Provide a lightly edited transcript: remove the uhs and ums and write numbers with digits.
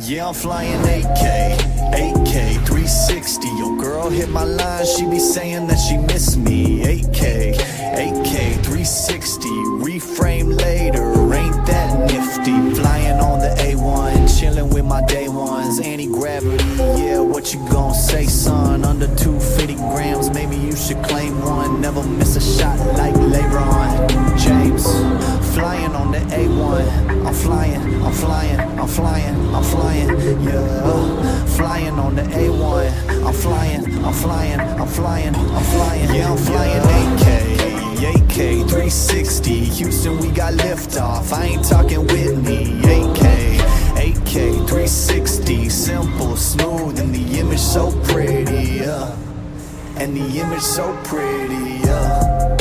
Yeah, I'm flying 8K, 360. Your girl hit my line, she be saying that she miss me. 8K, 360. Reframe later, ain't that nifty? Flying on the A1, chilling with my day ones. Antigravity, yeah, what you gon' say, son? Under 250 grams, maybe you should claim one. Never miss a shot like LeBron James. Flying on the A1, I'm flying, yeah. Flying on the A1, I'm flying. Yeah, I'm flying 8K, 360. Houston, we got liftoff. I ain't talking Whitney. 8K, 360. Simple, smooth, and the image so pretty, yeah. And the image so pretty, yeah.